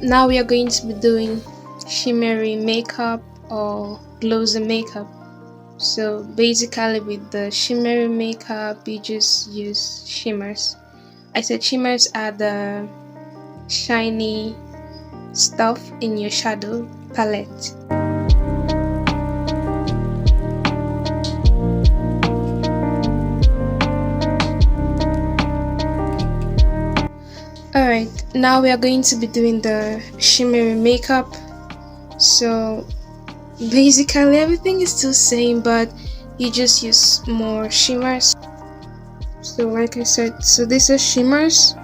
Now we are going to be doing shimmery makeup or glossy makeup. So basically with the shimmery makeup you just use shimmers. I said shimmers are the shiny stuff in your shadow palette. Alright, now we are going to be doing the shimmery makeup. So basically everything is still same, but you just use more shimmers. So like I said, so these are shimmers.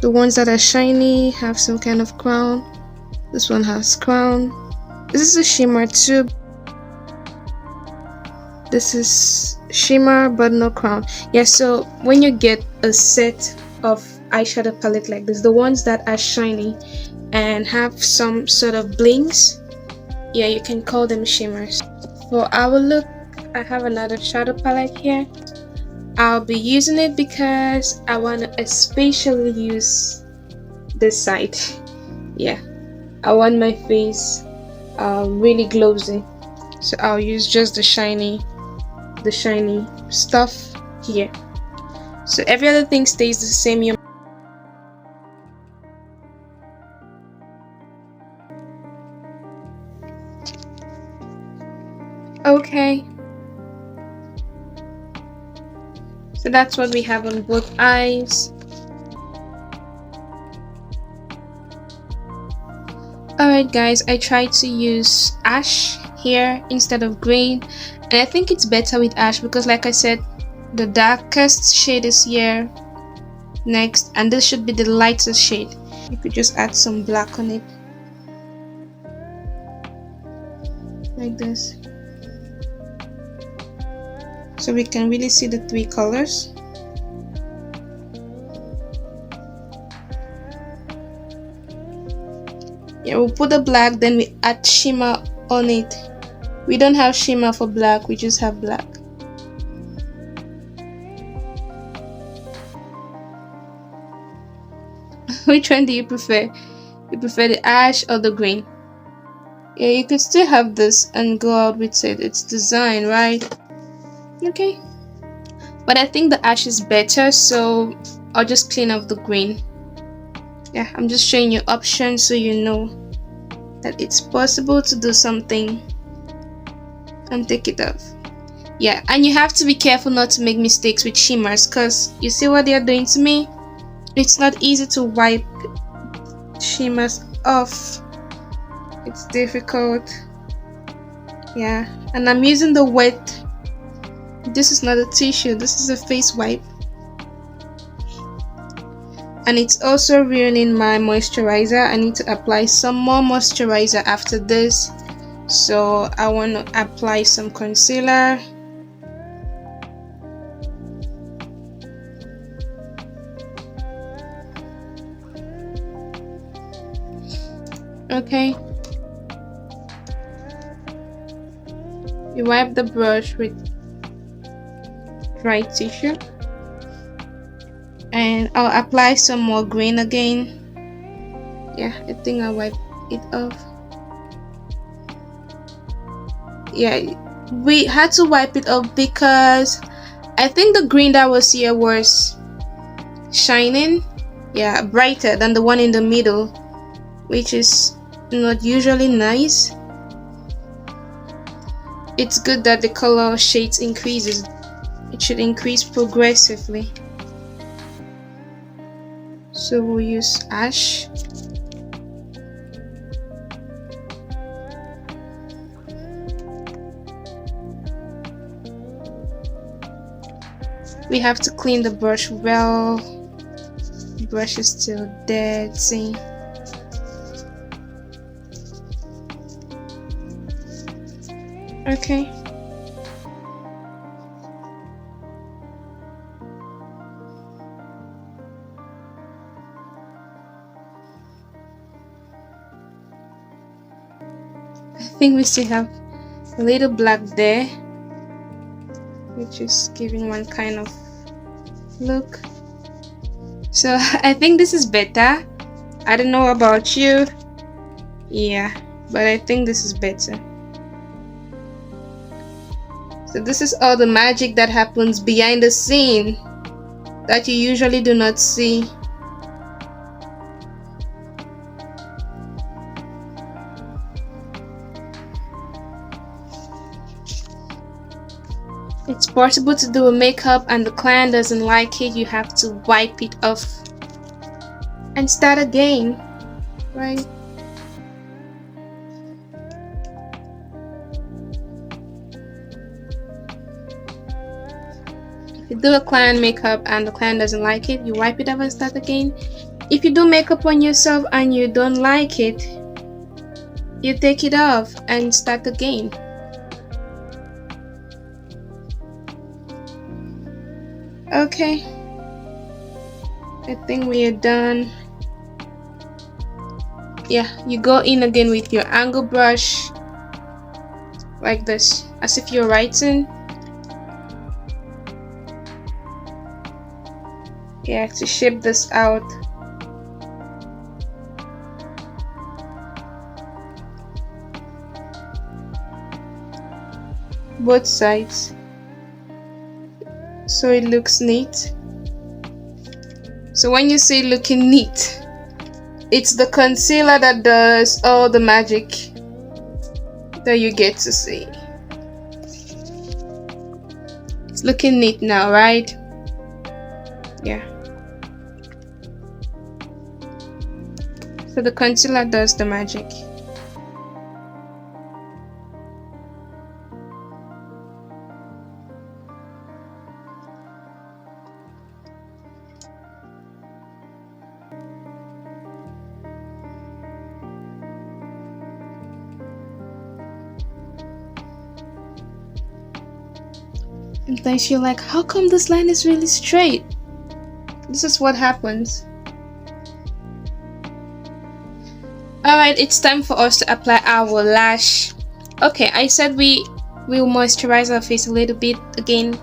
The ones that are shiny have some kind of crown. This one has crown. This is a shimmer too. This is shimmer but no crown. Yeah, so when you get a set of eyeshadow palette like this, the ones that are shiny and have some sort of blings, yeah, you can call them shimmers. For our look, I have another shadow palette here. I'll be using it because I want to especially use this side. Yeah, I want my face really glossy, so I'll use just the shiny stuff here. So every other thing stays the same. Okay, so that's what we have on both eyes. Alright guys, I tried to use ash here instead of green, and I think it's better with ash because like I said, the darkest shade is here next, and this should be the lightest shade. You could just add some black on it like this, so we can really see the three colors. Yeah, we'll put the black, then we add shimmer on it. We don't have shimmer for black, we just have black. Which one do you prefer? You prefer the ash or the green? Yeah, you could still have this and go out with it. It's design, right? Okay. But I think the ash is better, so I'll just clean up the green. Yeah, I'm just showing you options so you know that it's possible to do something and take it off. Yeah, and you have to be careful not to make mistakes with shimmers, because you see what they are doing to me? It's not easy to wipe shimmers off. It's difficult. Yeah, and I'm using the wet. This is not a tissue, this is a face wipe. And it's also ruining my moisturizer. I need to apply some more moisturizer after this, so I want to apply some concealer. Okay, you wipe the brush with dry tissue, and I'll apply some more green again. Yeah, I think I'll wipe it off. Yeah, we had to wipe it off because I think the green that was here was shining, yeah, brighter than the one in the middle, which is not usually nice. It's good that the color shades increases. It should increase progressively. So we'll use ash. We have to clean the brush well. The brush is still dirty. Okay. I think we still have a little black there, which is giving one kind of look. So I think this is better. I don't know about you. Yeah, but I think this is better. So this is all the magic that happens behind the scene that you usually do not see. It's possible to do a makeup and the client doesn't like it, you have to wipe it off and start again, right? If you do a client makeup and the client doesn't like it, you wipe it off and start again. If you do makeup on yourself and you don't like it, you take it off and start again. Okay, I think we are done. Yeah, you go in again with your angle brush like this, as if you're writing. Yeah, to shape this out. Both sides, so it looks neat. So when you say looking neat, it's the concealer that does all the magic that you get to see. It's looking neat now, right? Yeah. So the concealer does the magic. And then you're like, how come this line is really straight? This is what happens. Alright, it's time for us to apply our lash. Okay, I said we will moisturize our face a little bit again.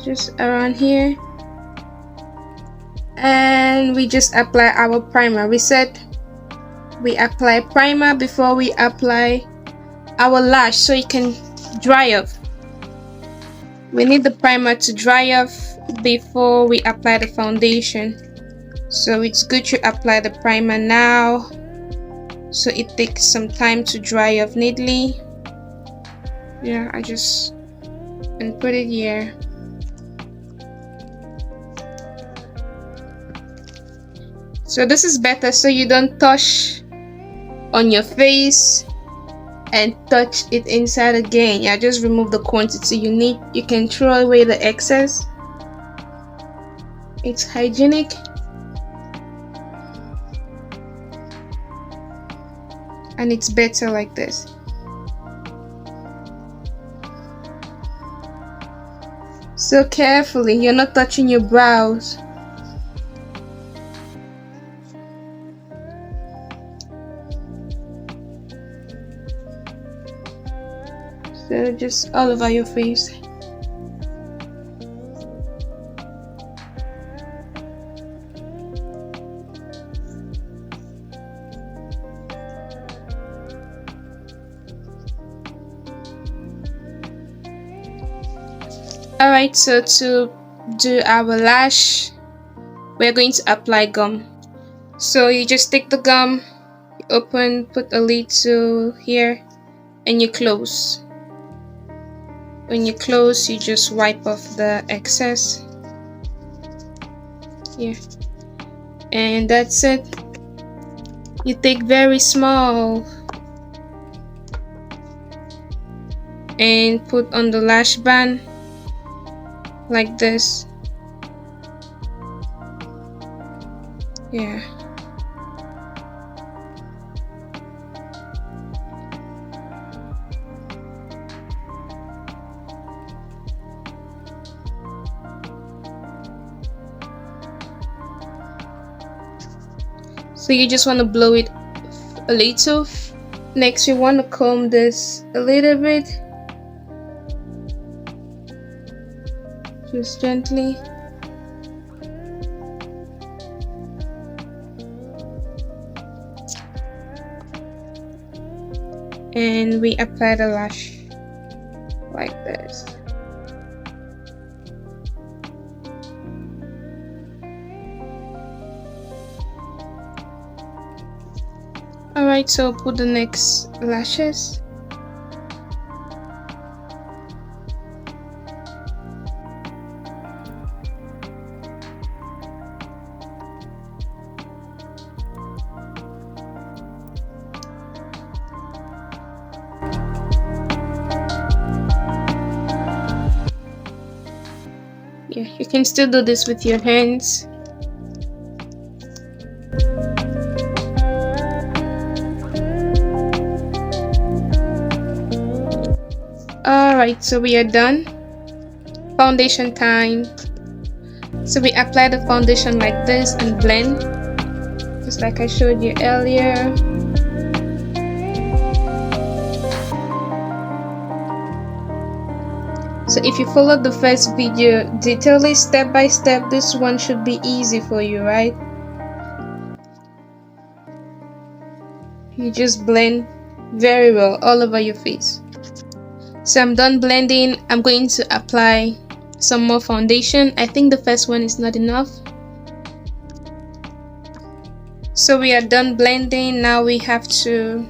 Just around here. And we just apply our primer. We said we apply primer before we apply our lash so it can dry off. We need the primer to dry off before we apply the foundation. So it's good to apply the primer now so it takes some time to dry off neatly. Yeah, I just and put it here. So this is better so you don't touch on your face and touch it inside again. Yeah, just remove the quantity you need. You can throw away the excess. It's hygienic. And it's better like this. So carefully, you're not touching your brows. So just all over your face. Alright, so to do our lash, we're going to apply gum. So you just take the gum, you open, put a lid to here, and you close. When you close, you just wipe off the excess. Here. And that's it. You take very small and put on the lash band like this. Yeah. So you just want to blow it a little. Next, you want to comb this a little bit. Just gently. and we apply the lash like this. Alright, so put the next lashes. Yeah, you can still do this with your hands. Alright, so we are done. Foundation time. So we apply the foundation like this and blend, just like I showed you earlier. So if you followed the first video detailedly step by step, this one should be easy for you, right? You just blend very well all over your face. So I'm done blending. I'm going to apply some more foundation. I think the first one is not enough. So we are done blending. Now we have to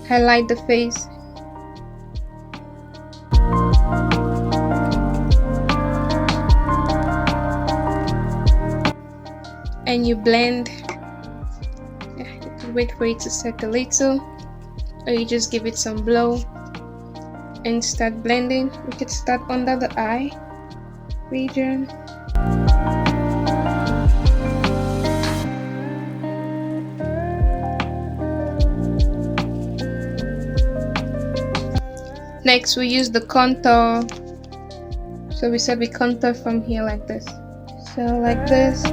highlight the face. And you blend. Yeah, you can wait for it to set a little, or you just give it some blow and start blending. We could start under the eye region. Next we use the contour. So we said we contour from here like this. So like this.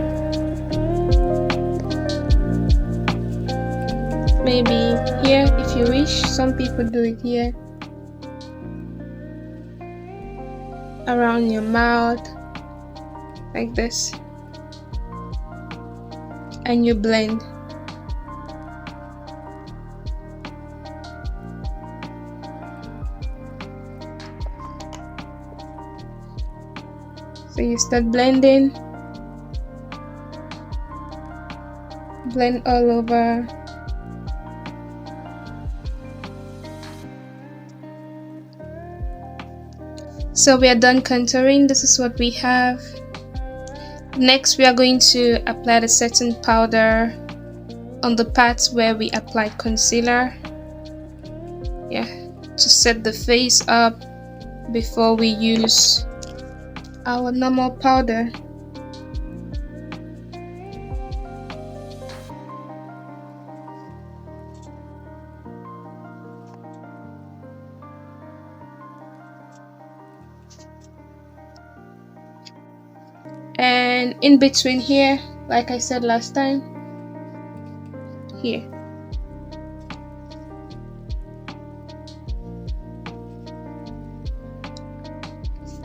Maybe here if you wish. Some people do it here. Around your mouth like this, and you blend. So you start blending, blend all over. So we are done contouring. This is what we have. Next we are going to apply the setting powder on the parts where we applied concealer. Yeah, to set the face up before we use our normal powder. And in between here, like I said last time, here.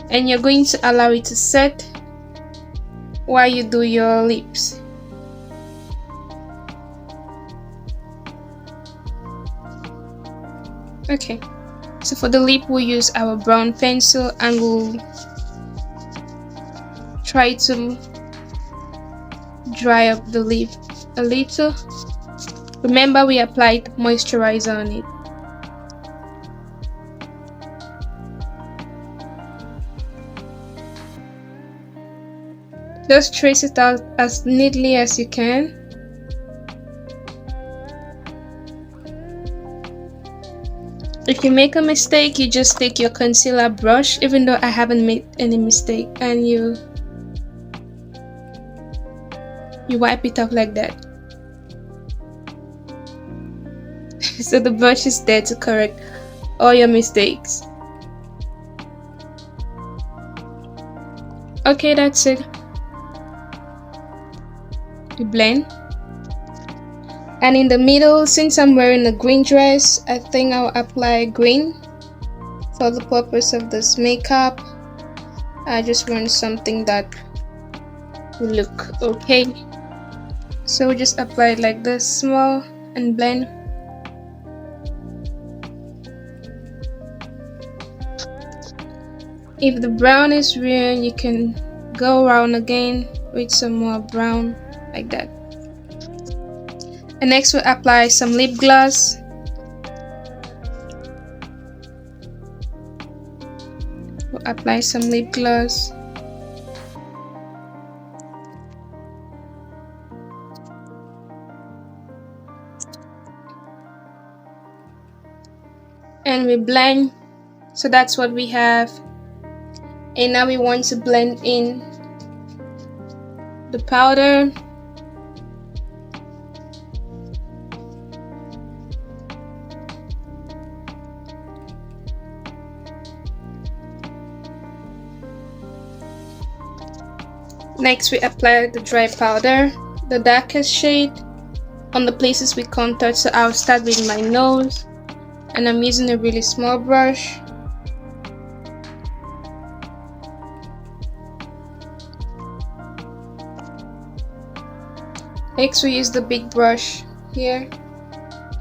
And you're going to allow it to set while you do your lips. Okay, so for the lip we'll use our brown pencil and we'll try to dry up the lip a little. Remember we applied moisturizer on it. Just trace it out as neatly as you can. If you make a mistake, you just take your concealer brush, even though I haven't made any mistake, and you wipe it off like that. So the brush is there to correct all your mistakes. Okay, that's it. You blend. And in the middle, since I'm wearing a green dress, I think I'll apply green for the purpose of this makeup. I just want something that will look okay. So just apply it like this, small, and blend. If the brown is ruined, you can go around again with some more brown, like that. And next we'll apply some lip gloss. We'll apply some lip gloss. And we blend. So that's what we have. And now we want to blend in the powder. Next we apply the dry powder, the darkest shade, on the places we contoured. So I'll start with my nose, and I'm using a really small brush. Next we use the big brush here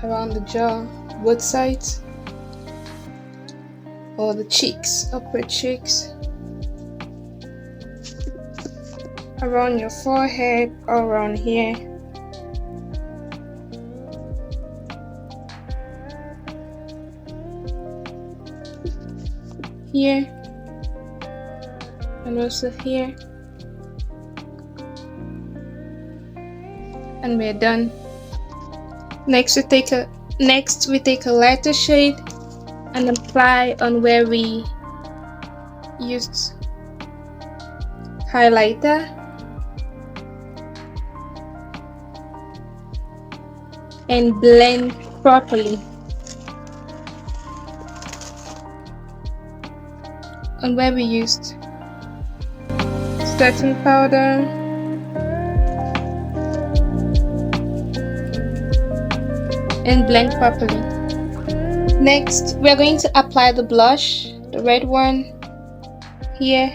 around the jaw, both sides, or the cheeks, upper cheeks, around your forehead, or around here. Here, and also here. And we're done. Next we take a lighter shade and apply on where we used highlighter, and blend properly on where we used setting powder. And blend properly. Next, we are going to apply the blush, the red one, here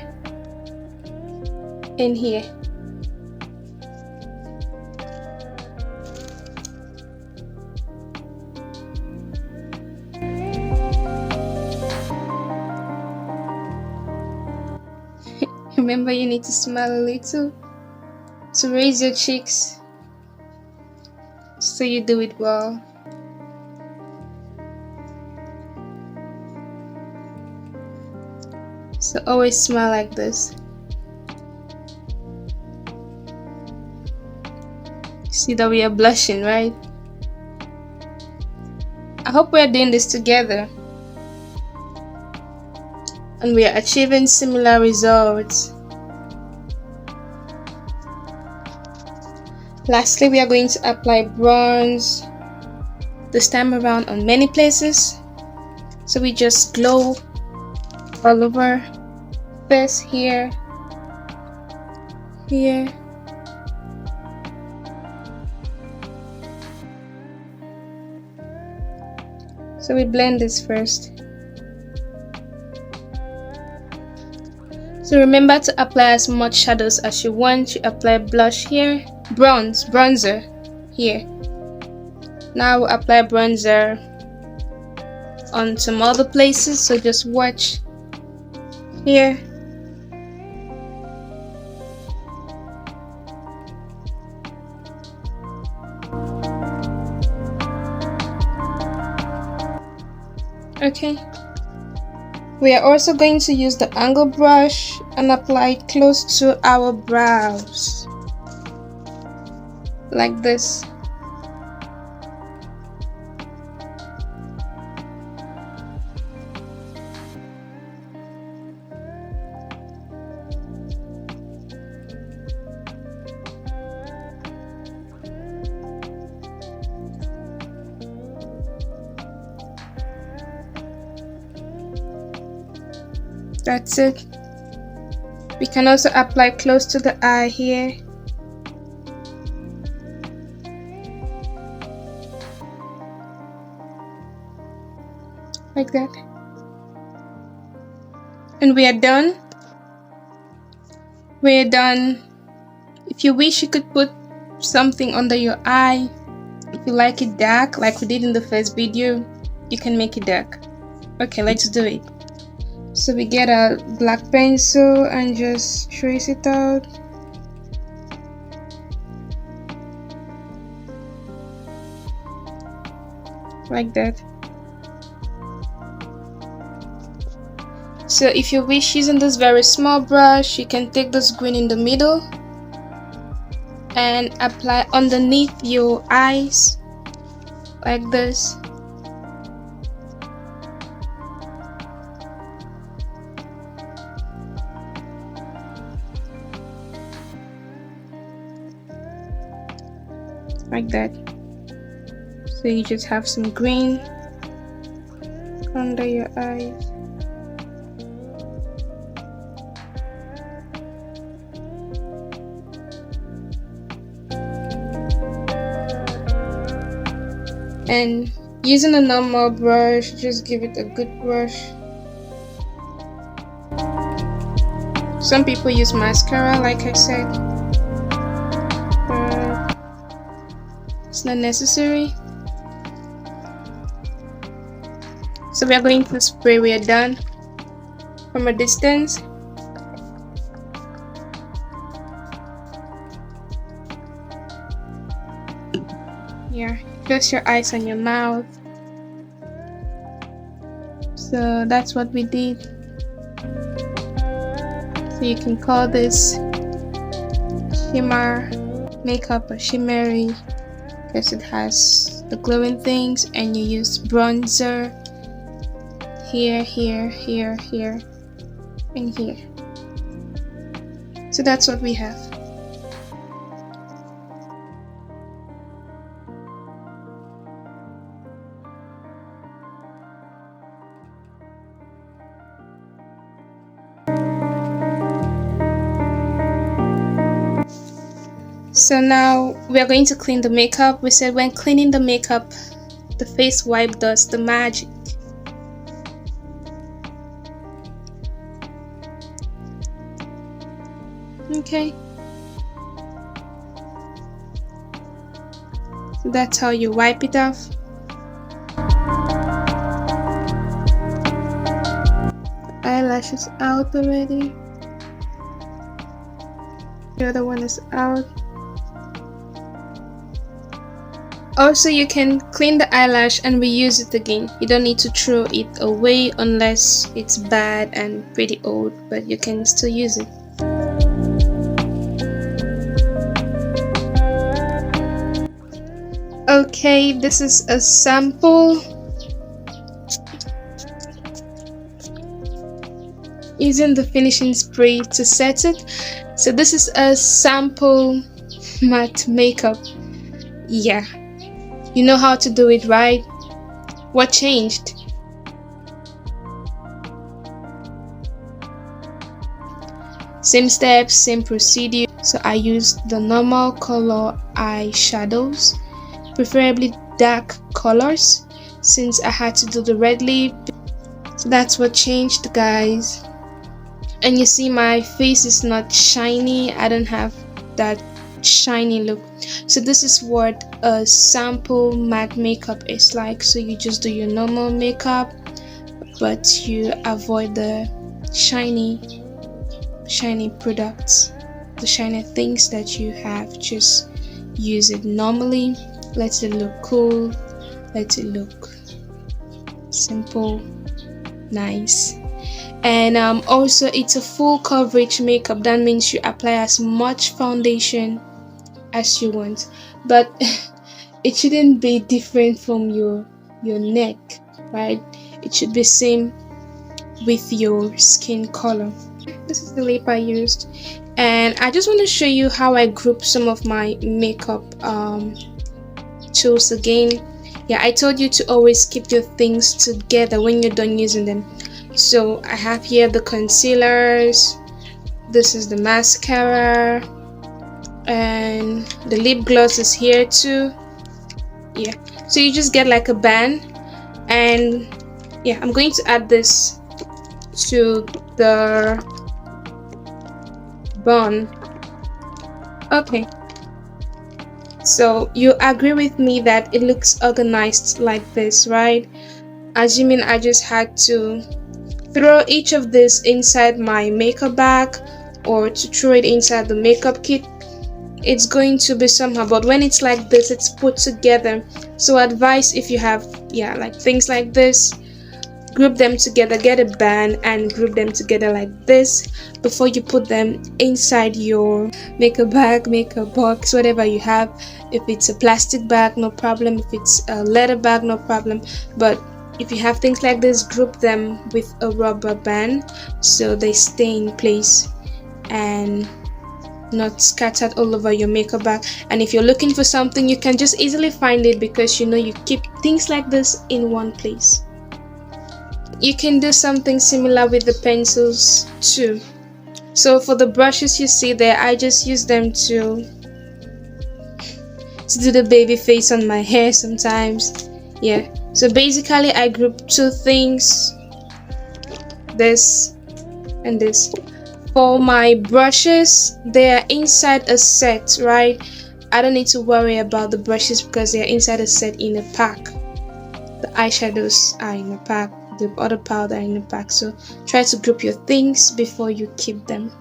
and here. Remember, you need to smile a little to raise your cheeks, so you do it well. So always smile like this. See that we are blushing, right? I hope we are doing this together and we are achieving similar results. Lastly, we are going to apply bronze, this time around on many places, so we just glow all over. First here, here, so we blend this first. So remember to apply as much shadows as you want. You apply blush here, bronzer here. Now we'll apply bronzer on some other places, so just watch here. Okay. We are also going to use the angle brush and apply it close to our brows, like this. That's it. We can also apply close to the eye here. Like that. And we are done. We are done. If you wish, you could put something under your eye. If you like it dark, like we did in the first video, you can make it dark. Okay, let's do it. So we get a black pencil and just trace it out. Like that. So if you wish, using this very small brush, you can take this green in the middle and apply underneath your eyes like this. Like that. So you just have some green under your eyes. And using a normal brush, just give it a good brush. Some people use mascara, like I said, but it's not necessary. So we are going to spray. We are done from a distance. Yeah, close your eyes and your mouth. So that's what we did. So you can call this shimmer makeup or shimmery because it has the glowing things, and you use bronzer here, here, here, here, and here. So that's what we have. So now we are going to clean the makeup. We said when cleaning the makeup, the face wipe does the magic. Okay. So that's how you wipe it off. Eyelashes out already. The other one is out. Also, you can clean the eyelash and reuse it again. You don't need to throw it away unless it's bad and pretty old, but you can still use it. Okay, this is a sample. Using the finishing spray to set it. So this is a sample matte makeup. Yeah. You know how to do it, right? What changed? Same steps, same procedure. So I used the normal color eyeshadows, preferably dark colors, since I had to do the red lip. So that's what changed, guys. And you see my face is not shiny. I don't have that shiny look. So this is what a sample matte makeup is like. So you just do your normal makeup, but you avoid the shiny products, the shiny things that you have. Just use it normally. Let it look cool, let it look simple, nice. And also it's a full coverage makeup. That means you apply as much foundation as you want, but it shouldn't be different from your neck, right? It should be same with your skin color. This is the lip I used, and I just want to show you how I group some of my makeup tools again. Yeah, I told you to always keep your things together when you're done using them. So I have here the concealers, this is the mascara, and the lip gloss is here too. Yeah, so you just get like a band, and yeah, I'm going to add this to the bun. Okay, so you agree with me that it looks organized like this, right? Assuming I just had to throw each of this inside my makeup bag or to throw it inside the makeup kit, it's going to be somehow. But when it's like this, it's put together. So advice, if you have like things like this, group them together, get a band and group them together like this before you put them inside your makeup bag, makeup box, whatever you have. If it's a plastic bag, no problem. If it's a leather bag, no problem. But if you have things like this, group them with a rubber band so they stay in place and not scattered all over your makeup bag. And if you're looking for something, you can just easily find it because you keep things like this in one place. You can do something similar with the pencils too. So for the brushes you see there, I just use them to do the baby face on my hair sometimes. So basically I group two things, this and this. For my brushes, they are inside a set, right? I don't need to worry about the brushes because they are inside a set in a pack. The eyeshadows are in a pack, the other powder in a pack. So try to group your things before you keep them.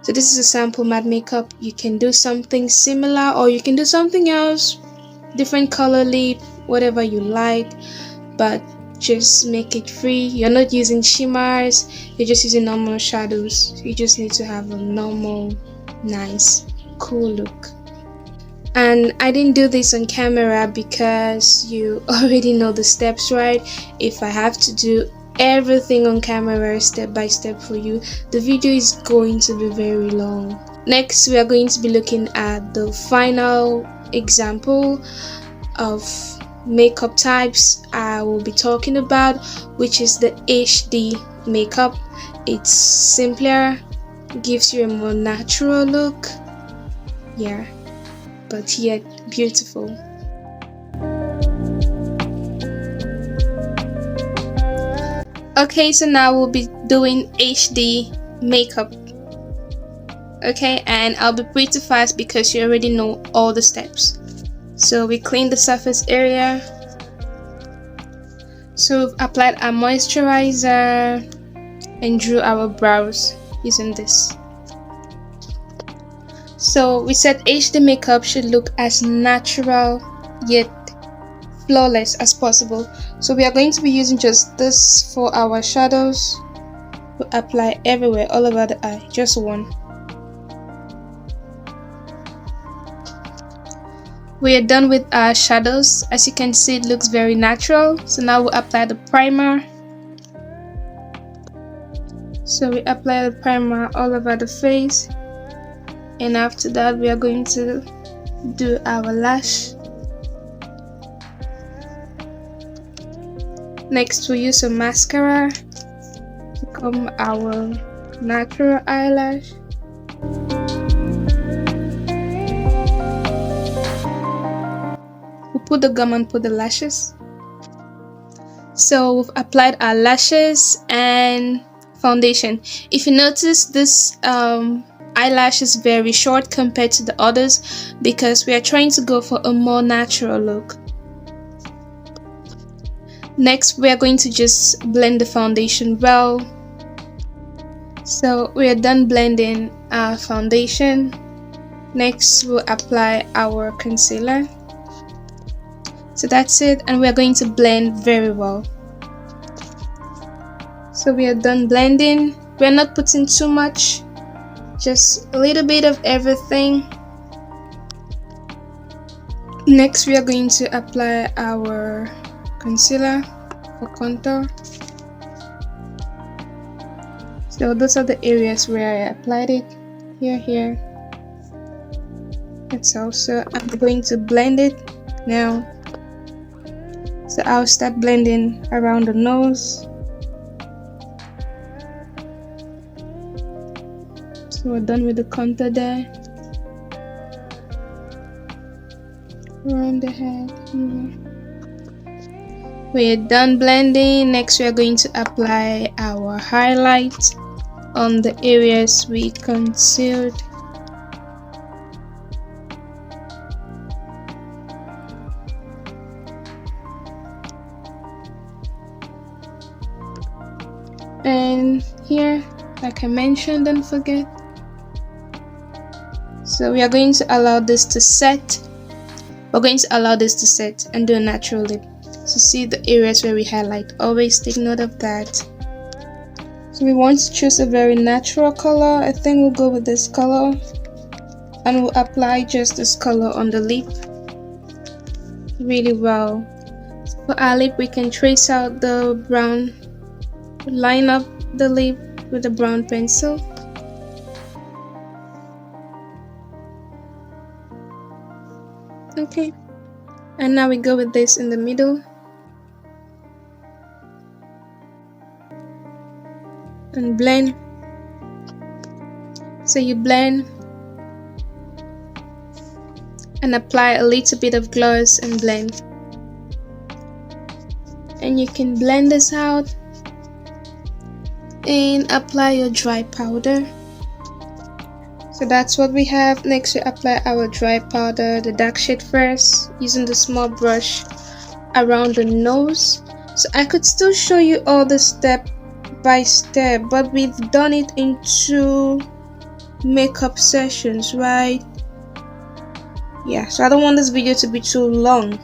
So this is a sample matte makeup. You can do something similar or you can do something else, different color lip, whatever you like, but just make it free. You're not using shimmers, you're just using normal shadows. You just need to have a normal, nice, cool look. And I didn't do this on camera because you already know the steps, right? If I have to do everything on camera step by step for you, the video is going to be very long. Next, we are going to be looking at the final example of makeup types I will be talking about, which is the HD makeup. It's simpler, gives you a more natural look, but yet beautiful. Okay, so now we'll be doing HD makeup. Okay, and I'll be pretty fast because you already know all the steps. So we clean the surface area. So we've applied our moisturizer and drew our brows using this. So we said HD makeup should look as natural yet flawless as possible. So we are going to be using just this for our shadows. We apply everywhere, all over the eye, just one. We are done with our shadows. As you can see, it looks very natural. So now we'll apply the primer. So we apply the primer all over the face. And after that, we are going to do our lash. Next, we'll use some mascara to comb our natural eyelash. We'll put the gum and put the lashes. So we've applied our lashes and foundation. If you notice, this eyelash is very short compared to the others because we are trying to go for a more natural look. Next, we are going to just blend the foundation well. So we are done blending our foundation. Next, we'll apply our concealer. So that's it, and we are going to blend very well. So we are done blending. We are not putting too much, just a little bit of everything. Next, we are going to apply our concealer for contour. So those are the areas where I applied it. Here. That's also, I'm going to blend it now. So I'll start blending around the nose. So we're done with the contour there. Around the head here. We're done blending. Next, we are going to apply our highlight on the areas we concealed. And here, like I mentioned, don't forget. So we are going to allow this to set. We're going to allow this to set and do a natural lip. So see the areas where we highlight, always take note of that. So we want to choose a very natural color. I think we'll go with this color, and we'll apply just this color on the lip really well. For our lip, we can trace out the brown, line up the lip with a brown pencil. Okay, and now we go with this in the middle and blend. So you blend and apply a little bit of gloss and blend. And you can blend this out and apply your dry powder. So that's what we have. Next we apply our dry powder, the dark shade first, using the small brush around the nose. So I could still show you all the step by step, but we've done it in 2 makeup sessions, right? Yeah, so I don't want this video to be too long,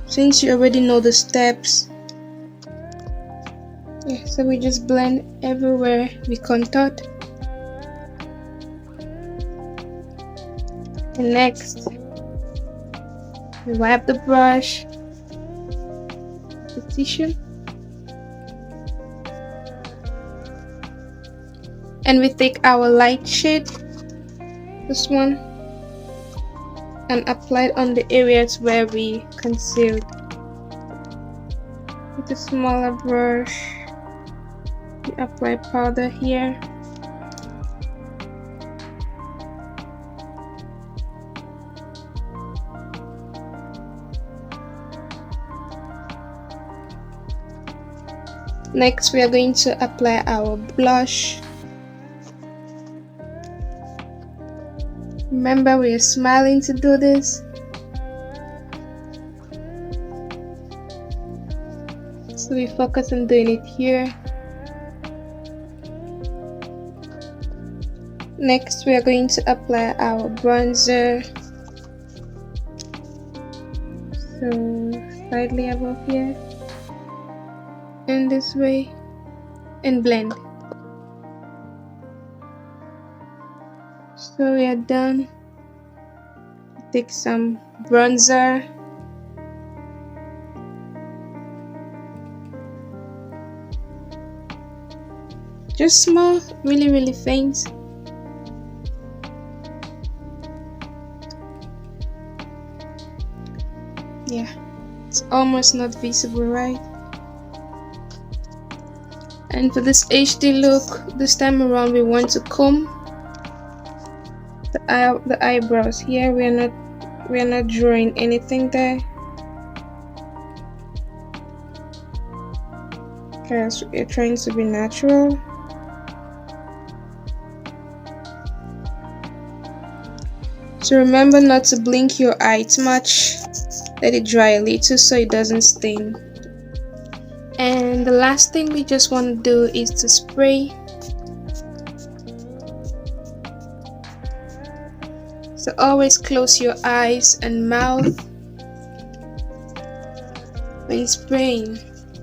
since you already know the steps. Yeah, so we just blend everywhere we contoured. And next, we wipe the brush, the tissue, and we take our light shade, this one, and apply it on the areas where we concealed. With a smaller brush, we apply powder here. Next, we are going to apply our blush. Remember, we are smiling to do this. So we focus on doing it here. Next, we are going to apply our bronzer. So slightly above here. In this way, and blend. So we are done. Take some bronzer, just small, really faint. Yeah, it's almost not visible, right? And for this HD look, this time around we want to comb the eyebrows here. We are not drawing anything there, because we're trying to be natural. So remember not to blink your eye too much. Let it dry a little so it doesn't stain. And the last thing we just want to do is to spray. So always close your eyes and mouth when spraying,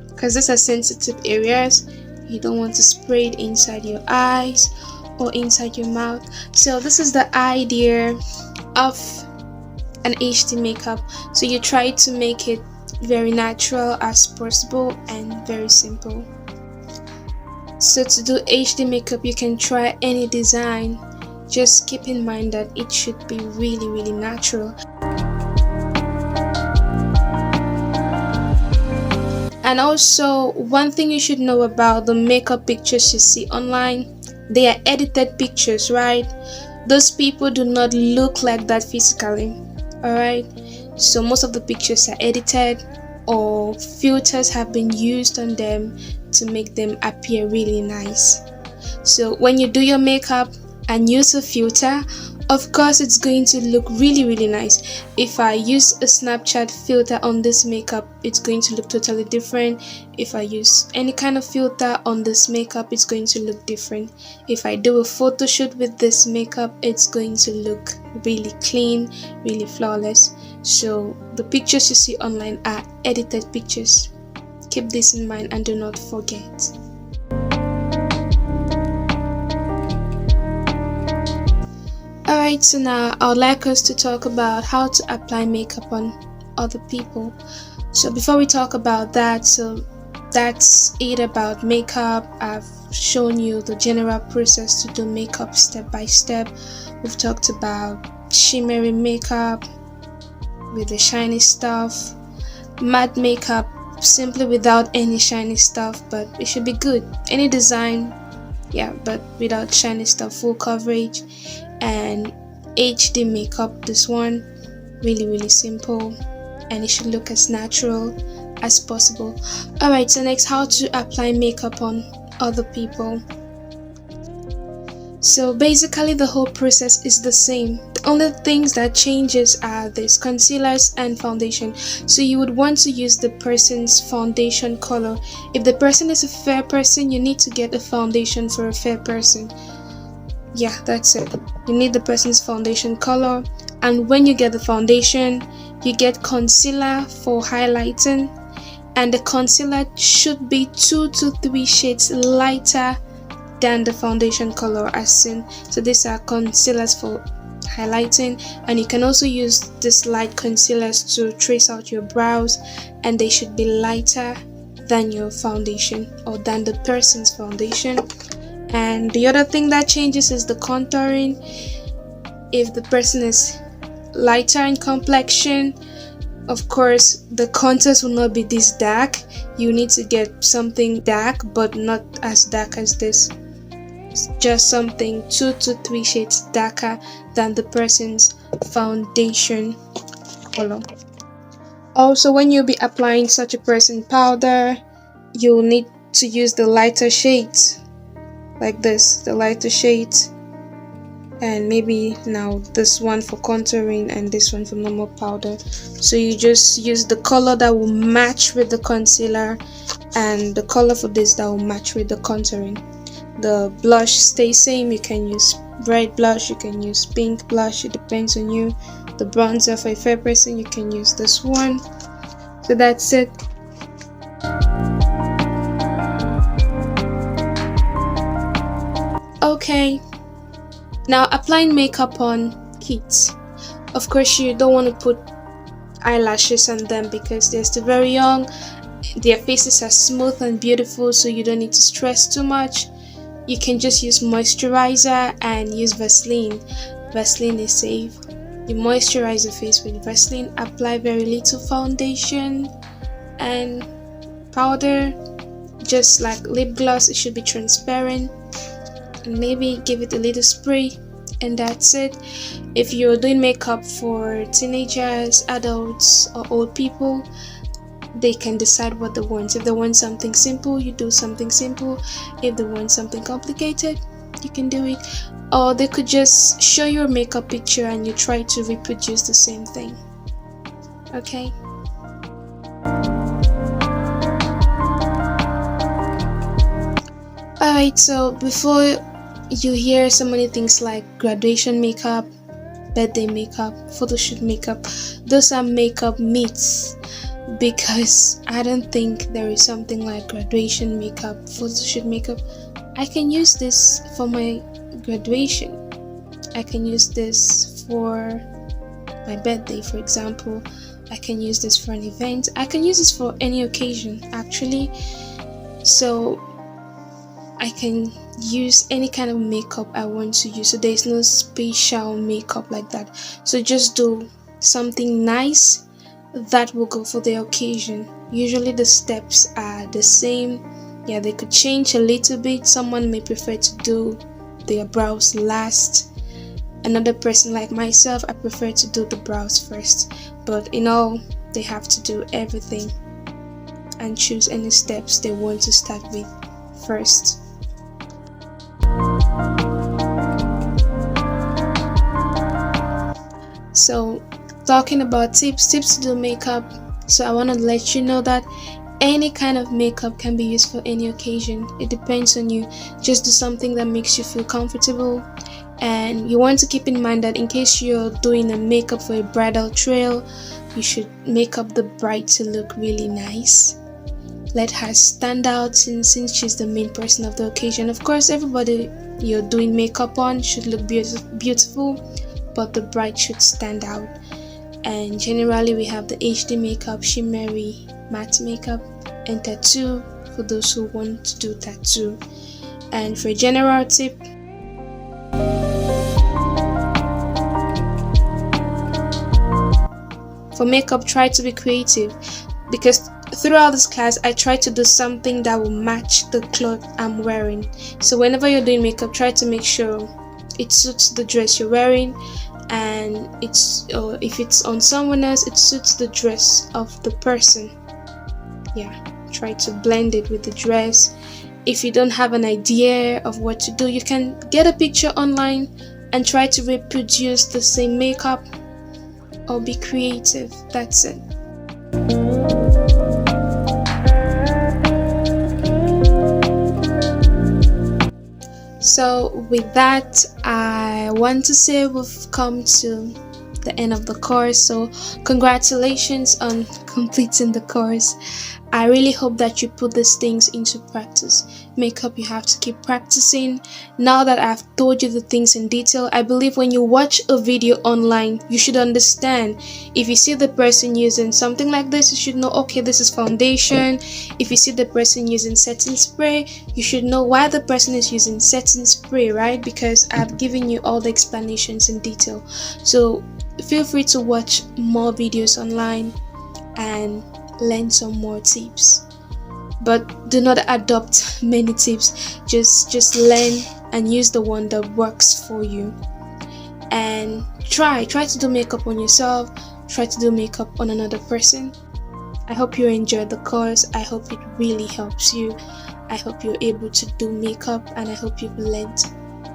because these are sensitive areas. You don't want to spray it inside your eyes or inside your mouth. So this is the idea of an HD makeup. So you try to make it very natural as possible and very simple. So to do HD makeup, you can try any design. Just keep in mind that it should be really natural. And also, one thing you should know about the makeup pictures you see online, they are edited pictures, right? Those people do not look like that physically, alright? So most of the pictures are edited, or filters have been used on them to make them appear really nice. So when you do your makeup and use a filter, Of course, it's going to look really nice. If I use a Snapchat filter on this makeup, it's going to look totally different. If I use any kind of filter on this makeup, it's going to look different. If I do a photo shoot with this makeup, it's going to look really clean, really flawless. So the pictures you see online are edited pictures. Keep this in mind and do not forget. Alright, so now I would like us to talk about how to apply makeup on other people. So before we talk about that, so that's it about makeup. I've shown you the general process to do makeup step by step. We've talked about shimmery makeup with the shiny stuff, matte makeup simply without any shiny stuff, but it should be good. Any design, yeah, but without shiny stuff, full coverage. And HD makeup, this one really simple, and it should look as natural as possible. Alright, so next, how to apply makeup on other people. So basically the whole process is the same. The only things that changes are this: concealers and foundation. So you would want to use the person's foundation color. If the person is a fair person, you need to get a foundation for a fair person. Yeah, that's it. You need the person's foundation color, and when you get the foundation, you get concealer for highlighting, and the concealer should be 2 to 3 shades lighter than the foundation color as seen. So these are concealers for highlighting, and you can also use this light concealers to trace out your brows, and they should be lighter than your foundation or than the person's foundation. And the other thing that changes is the contouring. If the person is lighter in complexion, of course the contours will not be this dark. You need to get something dark, but not as dark as this. It's just something 2 to 3 shades darker than the person's foundation color. Also, when you'll be applying such a person powder, you'll need to use the lighter shades, like this, the lighter shades, and maybe now this one for contouring and this one for normal powder. So you just use the color that will match with the concealer and the color for this that will match with the contouring. The blush stays same. You can use red blush, you can use pink blush, it depends on you. The bronzer for a fair person, you can use this one. So that's it. Okay, now applying makeup on kids. Of course, you don't want to put eyelashes on them because they're still very young. Their faces are smooth and beautiful, so you don't need to stress too much. You can just use moisturizer and use Vaseline. Vaseline is safe. You moisturize your face with Vaseline, apply very little foundation and powder, just like lip gloss. It should be transparent, and maybe give it a little spray, and that's it. If you're doing makeup for teenagers, adults, or old people, they can decide what they want. If they want something simple, you do something simple. If they want something complicated, you can do it. Or they could just show you a makeup picture and you try to reproduce the same thing. Okay? Alright, so before you hear so many things like graduation makeup, birthday makeup, photo shoot makeup, those are makeup myths, because I don't think there is something like graduation makeup, photo shoot makeup. I can use this for my graduation. I can use this for my birthday, for example. I can use this for an event. I can use this for any occasion, actually. So I can use any kind of makeup I want to use. So there is no special makeup like that. So just do something nice that will go for the occasion. Usually the steps are the same. Yeah, they could change a little bit. Someone may prefer to do their brows last. Another person like myself, I prefer to do the brows first. But in all, they have to do everything and choose any steps they want to start with first. So talking about tips to do makeup, so I want to let you know that any kind of makeup can be used for any occasion. It depends on you. Just do something that makes you feel comfortable. And you want to keep in mind that in case you're doing a makeup for a bridal trail, you should make up the bride to look really nice. Let her stand out since she's the main person of the occasion. Of course, everybody you're doing makeup on should look beautiful, but the bride should stand out. And generally we have the HD makeup, shimmery, matte makeup, and tattoo for those who want to do tattoo. And for a general tip, for makeup, try to be creative, because throughout this class I try to do something that will match the cloth I'm wearing. So whenever you're doing makeup, try to make sure it suits the dress you're wearing, and if it's on someone else, it suits the dress of the person. Yeah, try to blend it with the dress. If you don't have an idea of what to do, you can get a picture online and try to reproduce the same makeup, or be creative. That's it. So with that, I want to say we've come to the end of the course. So congratulations on completing the course. I really hope that you put these things into practice. Makeup, you have to keep practicing. Now that I've told you the things in detail, I believe when you watch a video online, you should understand. If you see the person using something like this, you should know, okay, this is foundation. If you see the person using setting spray, you should know why the person is using setting spray, right? Because I've given you all the explanations in detail. So feel free to watch more videos online and learn some more tips, but do not adopt many tips. Just learn and use the one that works for you. And try to do makeup on yourself, try to do makeup on another person. I hope you enjoyed the course. I hope it really helps you. I hope you're able to do makeup, and I hope you've learned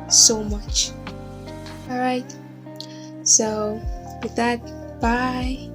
so much. Alright, so with that, bye.